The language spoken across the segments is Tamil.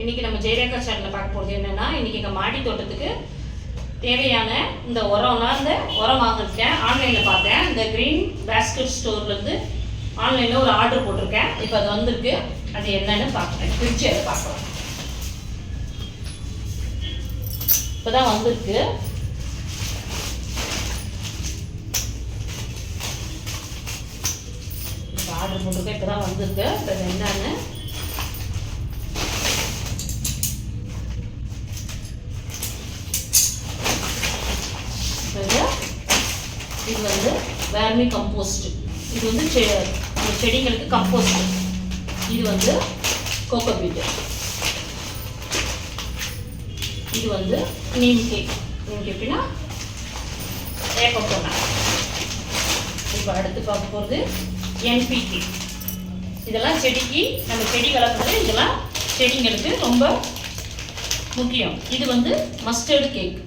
இன்னைக்கு நம்ம ஜெயரேகா சேனலில் பார்க்க போகிறது என்னன்னா, இன்னைக்கு எங்கள் மாடி தோட்டத்துக்கு தேவையான இந்த உரம்லாம் இந்த உரம் வாங்கிருக்கேன். ஆன்லைனில் பார்த்தேன். இந்த கிரீன் பேஸ்கெட் ஸ்டோர்லேருந்து ஆன்லைனில் ஒரு ஆர்டர் போட்டிருக்கேன். இப்போ அது வந்திருக்கு. அது என்னன்னு பார்க்குறேன். பிரித்து அதை பார்க்கலாம். இப்போ தான் வந்திருக்கு. இப்போ ஆர்டர் போட்டிருக்கேன். இப்போ தான் வந்திருக்கு. இப்போ அது என்னன்னு இது வந்து வேர்மி கம்போஸ்ட். இது வந்து செடிங்களுக்கு கம்போஸ்ட். இது வந்து கோகோபீட். இது வந்து நீம் கேக். நீம் கேக்னா ஏகப்போனா. இப்போ அடுத்து பார்க்க போகிறது NPK. இதெல்லாம் செடிக்கு நம்ம செடி வளர்க்குறது இதெல்லாம் செடிங்களுக்கு ரொம்ப முக்கியம். இது வந்து மஸ்டர்டு கேக்.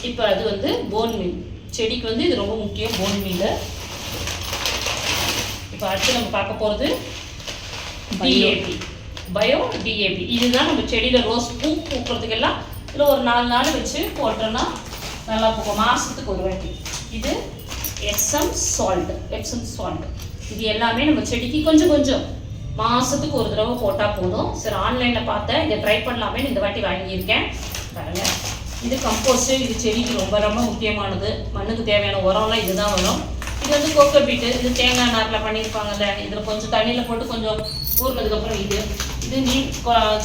இப்போ அது வந்து போன் மீல். செடிக்கு வந்து இது ரொம்ப முக்கியம், போன் மீல். இப்போ அடுத்து நம்ம பார்க்க போகிறது DAP, பயோ DAP. இதுதான் நம்ம செடியில் ரோஸ் பூ பூக்கிறதுக்கெல்லாம் இதில் ஒரு 4 நாள் வச்சு போட்டோன்னா நல்லா பூக்கும், மாதத்துக்கு ஒரு வாட்டி. இது எப்சம் சால்ட். இது எல்லாமே நம்ம செடிக்கு கொஞ்சம் கொஞ்சம் மாதத்துக்கு ஒரு தடவை போட்டால் போதும். சரி, ஆன்லைனில் பார்த்தேன், இதை ட்ரை பண்ணலாமே இந்த வாட்டி வாங்கியிருக்கேன். பாருங்க, இது கம்போஸ்ட்டு. இது செடிக்கு ரொம்ப ரொம்ப முக்கியமானது. மண்ணுக்கு தேவையான உரம்லாம் இதுதான் வரும். இது வந்து கோகோபீட்டு. இது தேங்காய் நாரில் பண்ணியிருப்பாங்கல்ல, இதில் கொஞ்சம் தண்ணியில் போட்டு கொஞ்சம் ஊறினதுக்கப்புறம் இது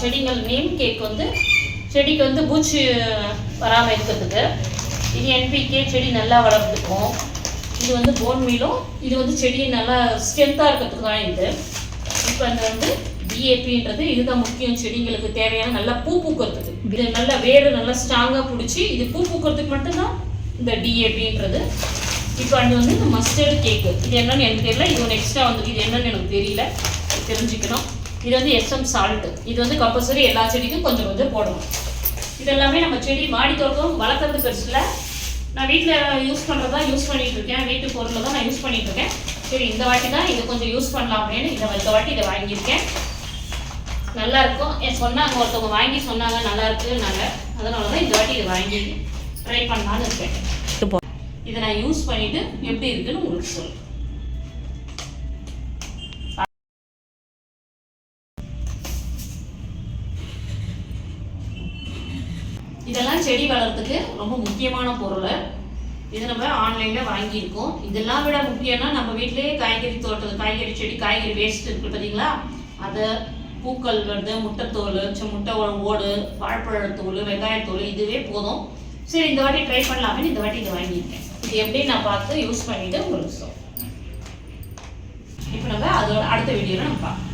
செடிகள் நீம் கேக் வந்து செடிக்கு வந்து பூச்சி வராமல் இருக்கிறதுக்கு. இது NPK, செடி நல்லா வளர்த்துக்கும். இது வந்து போன் மீலும். இது வந்து செடியை நல்லா ஸ்ட்ரென்த்தாக இருக்கிறதுக்கு தான் இது. இப்போ அந்த வந்து DAPன்றது இதுதான் முக்கியம். செடிங்களுக்கு தேவையான நல்லா பூ பூக்கிறதுக்கு. இது நல்லா வேறு நல்லா ஸ்ட்ராங்காக பிடிச்சி இது பூ பூக்கிறதுக்கு மட்டும்தான் இந்த DAPன்றது. இப்போ அது வந்து இந்த மஸ்டர்டு கேக்கு. இது என்னன்னு எனக்கு தெரியல. இது ஒன்று எக்ஸ்ட்ரா வந்துருக்கு. இது என்னன்னு எனக்கு தெரியல, தெரிஞ்சுக்கணும். இது வந்து எப்சம் சால்ட். இது வந்து கம்பல்சரி எல்லா செடிக்கும் கொஞ்சம் கொஞ்சம் போடணும். இதெல்லாமே நம்ம செடி மாடி தோட்டம் வளர்க்குறது பெருசில் நான் வீட்டில் யூஸ் பண்ணுறதா யூஸ் பண்ணிகிட்டு இருக்கேன். வீட்டு பொருளை தான் நான் யூஸ் பண்ணிகிட்டு இருக்கேன். சரி, இந்த வாட்டி தான் இதை கொஞ்சம் யூஸ் பண்ணலாம் அப்படின்னு இந்த வாட்டி இதை வாங்கியிருக்கேன். நல்லா இருக்கும். சொன்னாங்க, ஒருத்தவங்க வாங்கி சொன்னாங்க நல்லா இருக்குன்னாங்க. அதனால தான் இந்த வாட்டி இதை வாங்கி ட்ரை பண்ணலான்னு இருக்கேன். இதை நான் யூஸ் பண்ணிட்டு எப்படி இருக்குன்னு உங்களுக்கு சொல்லுவேன். இதெல்லாம் செடி வளர்றதுக்கு ரொம்ப முக்கியமான பொருள். இது நம்ம ஆன்லைனில் வாங்கியிருக்கோம். இதெல்லாம் விட முக்கியம்னா நம்ம வீட்டிலேயே காய்கறி செடி, காய்கறி வேஸ்ட் இருக்குது பார்த்தீங்களா, அதை பூக்கள் வந்து முட்டைத்தோல், முட்டை ஓடு, வாழைப்பழத்தோல், வெங்காயத்தோல், இதுவே போதும். சரி, இந்த வாட்டி ட்ரை பண்ணலாமே இந்த வாட்டி இதை வாங்கியிருக்கேன். இது எப்படி நான் பார்த்து யூஸ் பண்ணிவிட்டு உங்களுக்கு சொல்லுவேன். இப்போ நம்ம அதோட அடுத்த வீடியோவில் நம்ம பார்க்கலாம்.